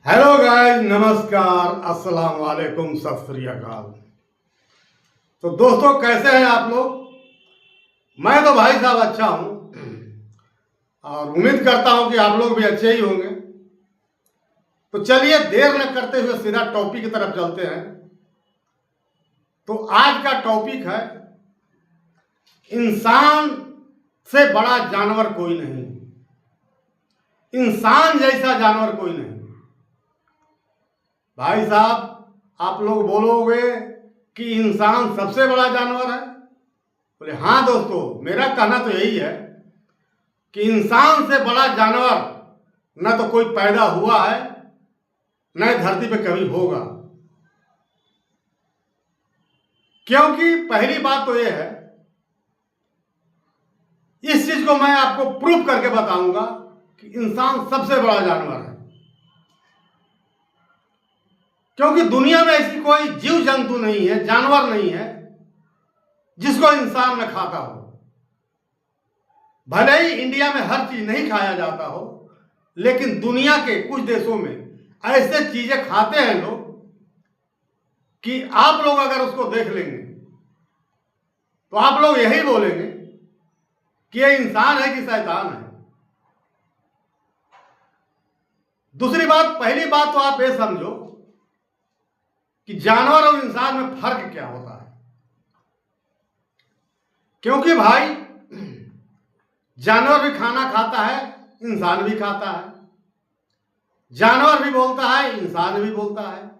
Hello guys, नमस्कार, अस्सलाम वालेकुम, सत श्री अकाल। तो दोस्तों, कैसे हैं आप लोग? मैं तो भाई साहब अच्छा हूं और उम्मीद करता हूं कि आप लोग भी अच्छे ही होंगे। तो चलिए देर न करते हुए सीधा टॉपिक की तरफ चलते हैं। तो आज का टॉपिक है, इंसान से बड़ा जानवर कोई नहीं, इंसान जैसा जानवर कोई नहीं। भाई साहब, आप लोग बोलोगे कि इंसान सबसे बड़ा जानवर है। बोले हाँ दोस्तों, मेरा कहना तो यही है कि इंसान से बड़ा जानवर न तो कोई पैदा हुआ है, न धरती पे कभी होगा। क्योंकि पहली बात तो यह है, इस चीज को मैं आपको प्रूफ करके बताऊंगा कि इंसान सबसे बड़ा जानवर है। क्योंकि दुनिया में ऐसी कोई जीव जंतु नहीं है, जानवर नहीं है जिसको इंसान न खाता हो। भले ही इंडिया में हर चीज नहीं खाया जाता हो, लेकिन दुनिया के कुछ देशों में ऐसे चीजें खाते हैं लोग कि आप लोग अगर उसको देख लेंगे तो आप लोग यही बोलेंगे कि ये इंसान है कि शैतान है। दूसरी बात, पहली बात तो आप ये समझो कि जानवर और इंसान में फर्क क्या होता है। क्योंकि भाई, जानवर भी खाना खाता है, इंसान भी खाता है। जानवर भी बोलता है, इंसान भी बोलता है।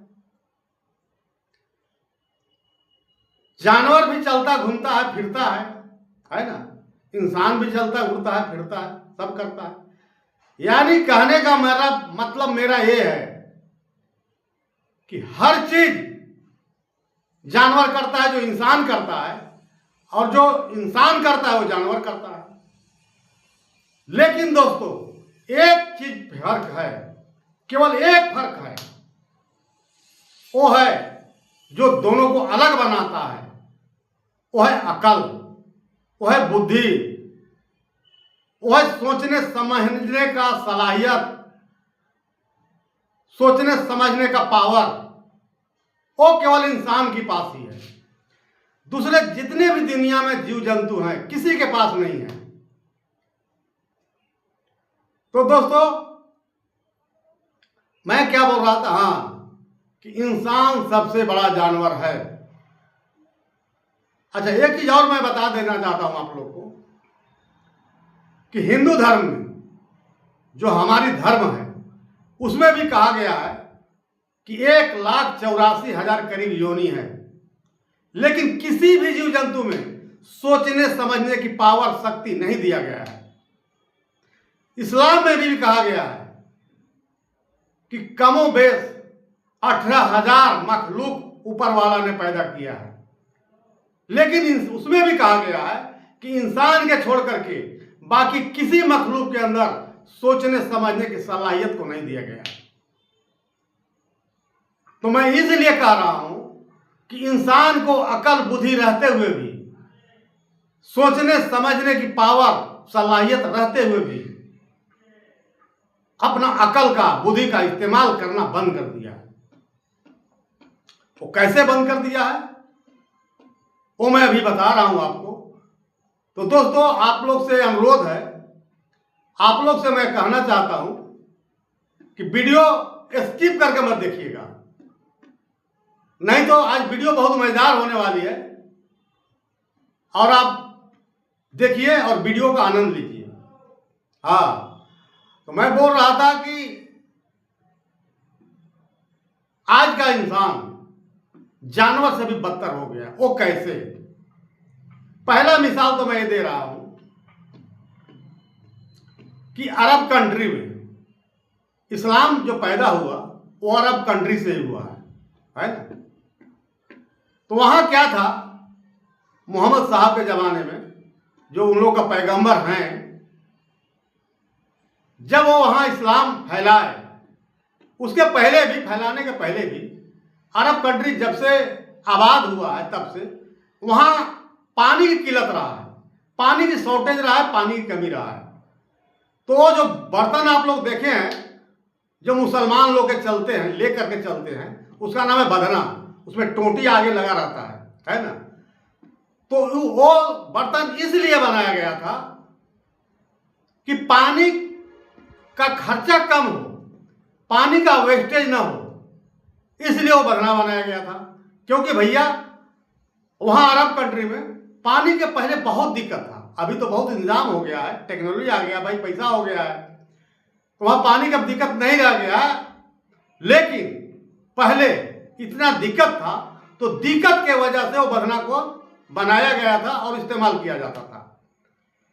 जानवर भी चलता घूमता है, फिरता है ना। इंसान भी चलता घूमता है, फिरता है, सब करता है। यानी कहने का मेरा मतलब मेरा ये है कि हर चीज जानवर करता है जो इंसान करता है, और जो इंसान करता है वो जानवर करता है। लेकिन दोस्तों, एक चीज फर्क है, केवल एक फर्क है, वो है जो दोनों को अलग बनाता है, वो है अकल, वो है बुद्धि, वो है सोचने समझने का सलाहियत, सोचने समझने का पावर। वो केवल इंसान के पास ही है। दूसरे जितने भी दुनिया में जीव जंतु हैं, किसी के पास नहीं है। तो दोस्तों, मैं क्या बोल रहा था? हाँ, कि इंसान सबसे बड़ा जानवर है। अच्छा, एक चीज और मैं बता देना चाहता हूं आप लोग को कि हिंदू धर्म में, जो हमारी धर्म है, उसमें भी कहा गया है कि 1,84,000 करीब योनि है। लेकिन किसी भी जीव जंतु में सोचने समझने की पावर, शक्ति नहीं दिया गया है। इस्लाम में भी कहा गया है कि कमोबेश 18,000 मखलूक ऊपर वाला ने पैदा किया है। लेकिन उसमें भी कहा गया है कि इंसान के छोड़ करके बाकी किसी मखलूक के अंदर सोचने समझने की सलाहियत को नहीं दिया गया है। तो मैं इसलिए कह रहा हूं कि इंसान को अकल बुद्धि रहते हुए भी, सोचने समझने की पावर सलाहियत रहते हुए भी, अपना अकल का, बुद्धि का इस्तेमाल करना बंद कर दिया है। वो कैसे बंद कर दिया है वो मैं अभी बता रहा हूं आपको। तो दोस्तों, आप लोग से अनुरोध है, आप लोग से मैं कहना चाहता हूं कि वीडियो स्किप करके मत देखिएगा, नहीं तो आज वीडियो बहुत मजेदार होने वाली है। और आप देखिए और वीडियो का आनंद लीजिए। हाँ, तो मैं बोल रहा था कि आज का इंसान जानवर से भी बदतर हो गया। वो कैसे? पहला मिसाल तो मैं ये दे रहा हूं कि अरब कंट्री में इस्लाम जो पैदा हुआ वो अरब कंट्री से ही हुआ है ना। तो वहां क्या था, मोहम्मद साहब के जमाने में, जो उन लोग का पैगंबर हैं, जब वो वहां इस्लाम फैलाए, उसके पहले भी, फैलाने के पहले भी, अरब कंट्री जब से आबाद हुआ है तब से वहां पानी की किल्लत रहा है, पानी की शॉर्टेज रहा है, पानी की कमी रहा है। तो वो जो बर्तन आप लोग देखे हैं, जो मुसलमान लोग के चलते हैं, लेकर के चलते हैं, उसका नाम है बधना। उसमें टोंटी आगे लगा रहता है ना। तो वो बर्तन इसलिए बनाया गया था कि पानी का खर्चा कम हो, पानी का वेस्टेज ना हो, इसलिए वो बधना बनाया गया था। क्योंकि भैया वहाँ अरब कंट्री में पानी के पहले बहुत दिक्कत था, अभी तो बहुत इंतजाम हो गया है, टेक्नोलॉजी आ गया भाई, पैसा हो गया है, तो वहाँ पानी का दिक्कत नहीं रह गया। लेकिन पहले इतना दिक्कत था, तो दिक्कत के वजह से वो बधना को बनाया गया था और इस्तेमाल किया जाता था।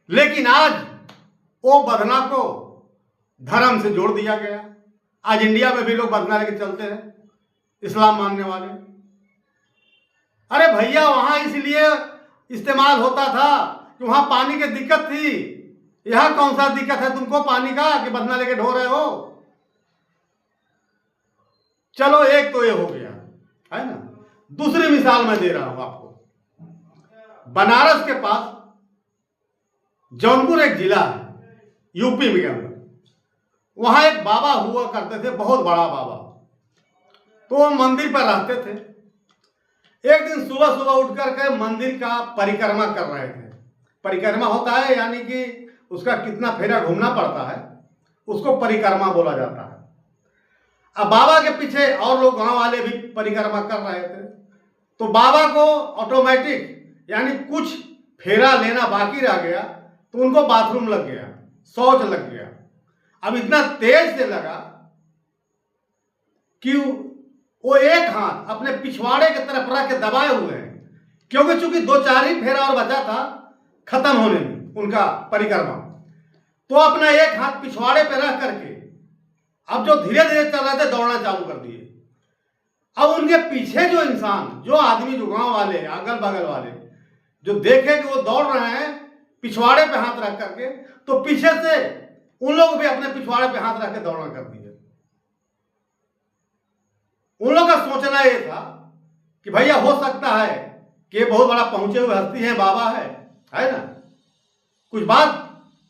लेकिन आज वो बधना को धर्म से जोड़ दिया गया। आज इंडिया में भी लोग बधना लेके चलते हैं, इस्लाम मानने वाले। अरे भैया वहां इसलिए इस्तेमाल होता था कि वहां पानी की दिक्कत थी। यहां कौन सा दिक्कत है तुमको पानी का कि बधना लेके ढो रहे हो? चलो एक तो ये हो गया है ना। दूसरी मिसाल मैं दे रहा हूं आपको। बनारस के पास जौनपुर एक जिला है यूपी में अंदर, वहां एक बाबा हुआ करते थे, बहुत बड़ा बाबा। तो वो मंदिर पर रहते थे। एक दिन सुबह सुबह उठ करके मंदिर का परिक्रमा कर रहे थे। परिक्रमा होता है यानी कि उसका कितना फेरा घूमना पड़ता है, उसको परिक्रमा बोला जाता है। अब बाबा के पीछे और लोग गांव वाले भी परिक्रमा कर रहे थे। तो बाबा को ऑटोमेटिक यानी कुछ फेरा लेना बाकी रह गया, तो उनको बाथरूम लग गया, शौच लग गया। अब इतना तेज से लगा कि वो एक हाथ अपने पिछवाड़े की तरफ रख के दबाए हुए हैं, क्योंकि चूंकि 2-4 ही फेरा और बचा था खत्म होने में उनका परिक्रमा। तो अपना एक हाथ पिछवाड़े पे रख करके अब जो धीरे धीरे चल रहे थे दौड़ना चालू कर दिए। अब उनके पीछे जो इंसान, जो आदमी, जो गांव वाले, अगल बगल वाले जो देखे कि वो दौड़ रहे हैं पिछवाड़े पे हाथ रख करके, तो पीछे से उन लोग भी अपने पिछवाड़े पे हाथ रख के दौड़ना कर दिए। उन लोगों का सोचना ये था कि भैया हो सकता है कि ये बहुत बड़ा पहुंचे हुए हस्ती है, बाबा है ना, कुछ बात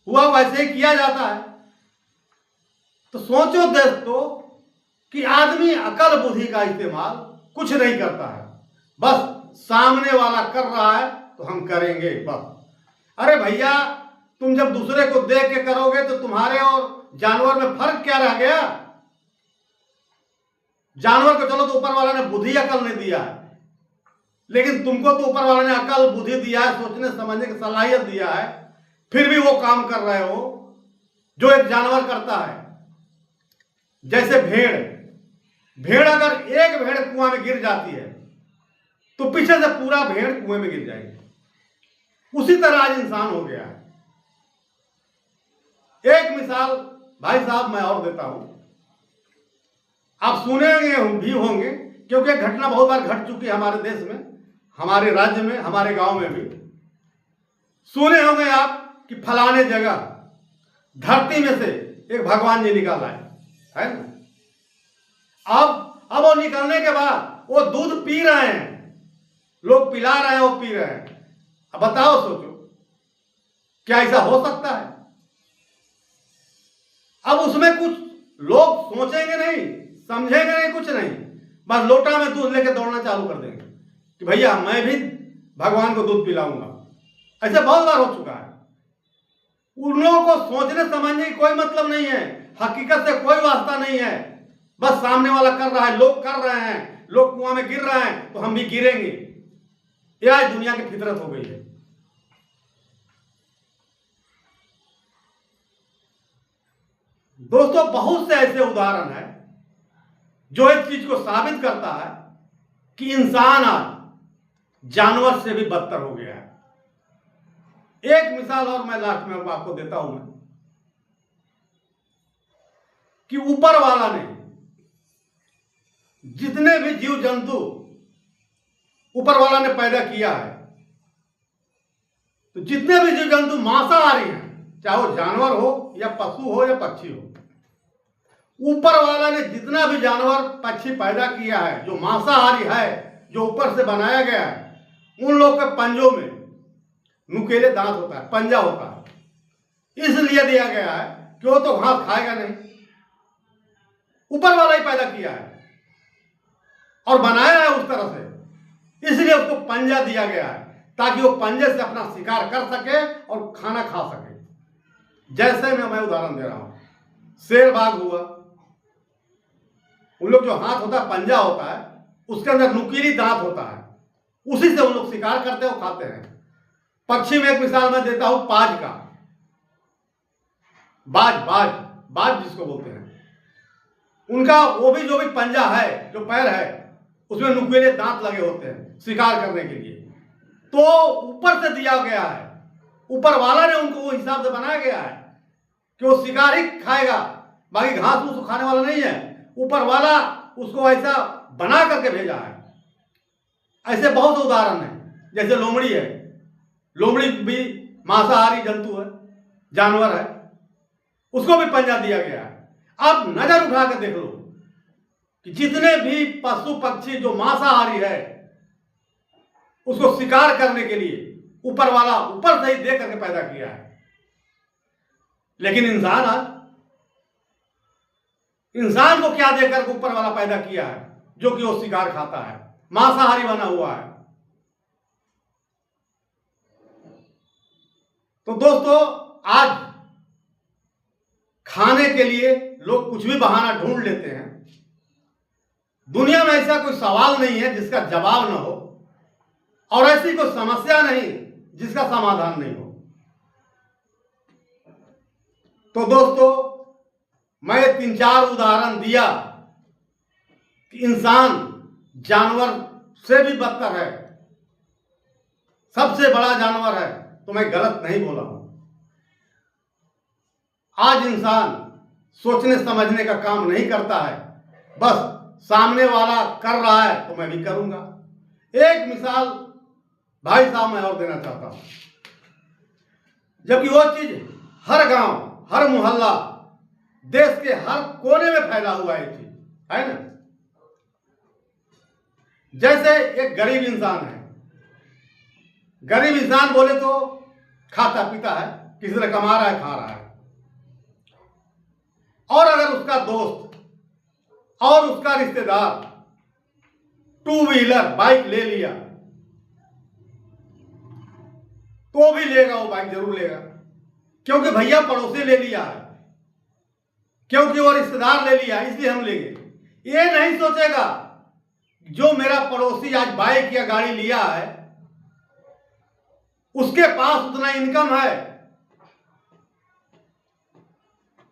हुआ वैसे ही किया जाता है। तो सोचो दोस्तों कि आदमी अकल बुद्धि का इस्तेमाल कुछ नहीं करता है, बस सामने वाला कर रहा है तो हम करेंगे बस। अरे भैया तुम जब दूसरे को देख के करोगे तो तुम्हारे और जानवर में फर्क क्या रह गया? जानवर को चलो तो ऊपर वाला ने बुद्धि अकल नहीं दिया है, लेकिन तुमको तो ऊपर वाला ने अकल बुद्धि दिया है, सोचने समझने की सलाहियत दिया है, फिर भी वो काम कर रहे हो जो एक जानवर करता है। जैसे भेड़ अगर एक भेड़ कुआं में गिर जाती है तो पीछे से पूरा भेड़ कुएं में गिर जाएगी। उसी तरह आज इंसान हो गया है। एक मिसाल भाई साहब मैं और देता हूं, आप सुनेंगे भी होंगे क्योंकि एक घटना बहुत बार घट चुकी है हमारे देश में, हमारे राज्य में, हमारे गांव में भी। सुने होंगे आप कि फलाने जगह धरती में से एक भगवान जी निकाल आए, है ना। अब वो निकलने के बाद वो दूध पी रहे हैं, लोग पिला रहे हैं, वो पी रहे हैं। अब बताओ, सोचो क्या ऐसा हो सकता है? अब उसमें कुछ लोग सोचेंगे नहीं, समझेंगे नहीं, कुछ नहीं, बस लोटा में दूध लेके दौड़ना चालू कर देंगे कि भैया मैं भी भगवान को दूध पिलाऊंगा। ऐसे बहुत बार हो चुका है। उन लोगों को सोचने समझने की कोई मतलब नहीं है, हकीकत से कोई वास्ता नहीं है, बस सामने वाला कर रहा है, लोग कर रहे हैं, लोग कुआं में गिर रहे हैं तो हम भी गिरेंगे। यह आज दुनिया की फितरत हो गई है। दोस्तों बहुत से ऐसे उदाहरण हैं जो इस चीज को साबित करता है कि इंसान आज जानवर से भी बदतर हो गया है। एक मिसाल और मैं लास्ट में आपको देता हूं मैं, कि ऊपर वाला ने जितने भी जीव जंतु ऊपर वाला ने पैदा किया है, तो जितने भी जीव जंतु मांसाहारी हैं, चाहे वो जानवर हो या पशु हो या पक्षी हो, ऊपर वाला ने जितना भी जानवर पक्षी पैदा किया है जो मांसाहारी है, जो ऊपर से बनाया गया है, उन लोग के पंजों में नुकीले दांत होता है, पंजा होता है। इसलिए दिया गया है कि वो तो घास खाएगा नहीं, ऊपर वाला ही पैदा किया है और बनाया है उस तरह से, इसलिए उसको पंजा दिया गया है ताकि वो पंजे से अपना शिकार कर सके और खाना खा सके। जैसे मैं उदाहरण दे रहा हूं, शेर बाघ हुआ, उन लोग जो हाथ होता है पंजा होता है, उसके अंदर नुकीली दांत होता है, उसी से उन लोग शिकार करते हैं और खाते हैं। पक्षी में एक मिसाल मैं देता हूं बाज का, बाज बाज बाज जिसको बोलते हैं, उनका वो भी जो भी पंजा है, जो पैर है, उसमें नुकीले दांत लगे होते हैं शिकार करने के लिए। तो ऊपर से दिया गया है, ऊपर वाला ने उनको वो हिसाब से बनाया गया है कि वो शिकार ही खाएगा, बाकी घास उसको खाने वाला नहीं है। ऊपर वाला उसको ऐसा बना करके भेजा है। ऐसे बहुत उदाहरण हैं, जैसे लोमड़ी है, लोमड़ी भी मांसाहारी जंतु है, जानवर है, उसको भी पंजा दिया गया है। अब नजर उठा के देख लो कि जितने भी पशु पक्षी जो मांसाहारी है, उसको शिकार करने के लिए ऊपर वाला ऊपर से ही दे करके पैदा किया है। लेकिन इंसान, आज इंसान को क्या देकर ऊपर वाला पैदा किया है जो कि वो शिकार खाता है, मांसाहारी बना हुआ है। तो दोस्तों, आज खाने के लिए लोग कुछ भी बहाना ढूंढ लेते हैं। दुनिया में ऐसा कोई सवाल नहीं है जिसका जवाब ना हो, और ऐसी कोई समस्या नहीं जिसका समाधान नहीं हो। तो दोस्तों, मैं 3-4 उदाहरण दिया कि इंसान जानवर से भी बदतर है, सबसे बड़ा जानवर है, तो मैं गलत नहीं बोला हूं। आज इंसान सोचने समझने का काम नहीं करता है, बस सामने वाला कर रहा है तो मैं भी करूंगा। एक मिसाल भाई साहब मैं और देना चाहता हूं, जबकि वो चीज हर गांव, हर मोहल्ला, देश के हर कोने में फैला हुआ है, चीज है ना। जैसे एक गरीब इंसान है, गरीब इंसान बोले तो खाता पीता है, किसी तरह कमा रहा है, खा रहा है, और अगर उसका दोस्त और उसका रिश्तेदार 2 व्हीलर बाइक ले लिया, तो भी लेगा, वो बाइक जरूर लेगा, क्योंकि भैया पड़ोसी ले लिया है, क्योंकि वो रिश्तेदार ले लिया, इसलिए हम लेंगे। ये नहीं सोचेगा जो मेरा पड़ोसी आज बाइक या गाड़ी लिया है, उसके पास उतना इनकम है,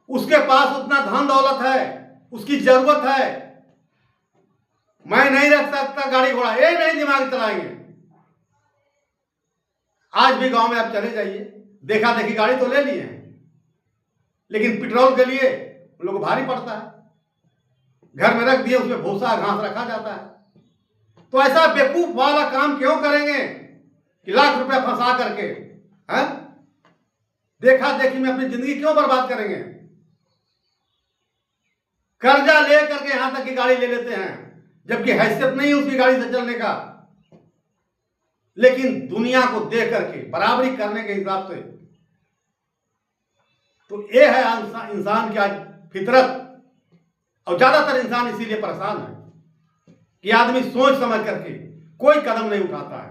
उसके पास उतना धन दौलत है, उसकी जरूरत है, मैं नहीं रख सकता गाड़ी घोड़ा, ये नहीं दिमाग चलाएंगे। आज भी गांव में आप चले जाइए, देखा देखी गाड़ी तो ले लिए हैं, लेकिन पेट्रोल के लिए उन लोगों को भारी पड़ता है, घर में रख दिए, उसमें भूसा घास रखा जाता है। तो ऐसा बेवकूफ वाला काम क्यों करेंगे कि लाख रुपया फंसा करके, हैं? देखा देखी में अपनी जिंदगी क्यों बर्बाद करेंगे? कर्जा ले करके यहां तक की गाड़ी ले लेते हैं, जबकि हैसियत नहीं उसकी गाड़ी से चलने का, लेकिन दुनिया को देख करके बराबरी करने के हिसाब से। तो ये है इंसान की आज फितरत, और ज्यादातर इंसान इसीलिए परेशान है कि आदमी सोच समझ करके कोई कदम नहीं उठाता है,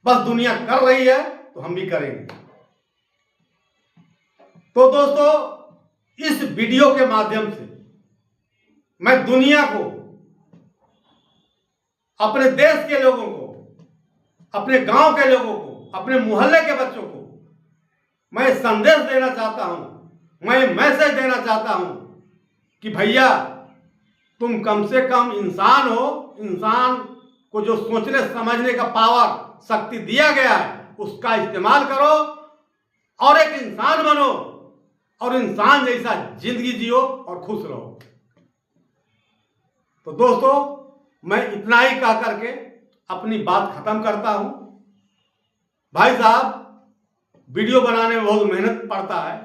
बस दुनिया कर रही है तो हम भी करेंगे। तो दोस्तों, इस वीडियो के माध्यम से मैं दुनिया को, अपने देश के लोगों को, अपने गांव के लोगों को, अपने मोहल्ले के बच्चों को मैं संदेश देना चाहता हूं, मैं मैसेज देना चाहता हूं कि भैया तुम कम से कम इंसान हो, इंसान को जो सोचने समझने का पावर, शक्ति दिया गया है, उसका इस्तेमाल करो और एक इंसान बनो और इंसान जैसा जिंदगी जियो और खुश रहो। तो दोस्तों, मैं इतना ही कह करके अपनी बात खत्म करता हूं। भाई साहब, वीडियो बनाने में बहुत मेहनत पड़ता है,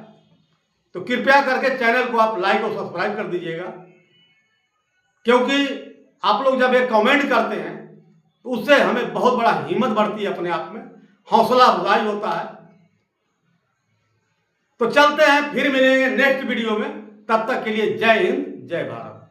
तो कृपया करके चैनल को आप लाइक और सब्सक्राइब कर दीजिएगा, क्योंकि आप लोग जब एक कमेंट करते हैं तो उससे हमें बहुत बड़ा हिम्मत बढ़ती है, अपने आप में हौसला अफजाई होता है। तो चलते हैं, फिर मिलेंगे नेक्स्ट वीडियो में, तब तक के लिए जय हिंद, जय भारत।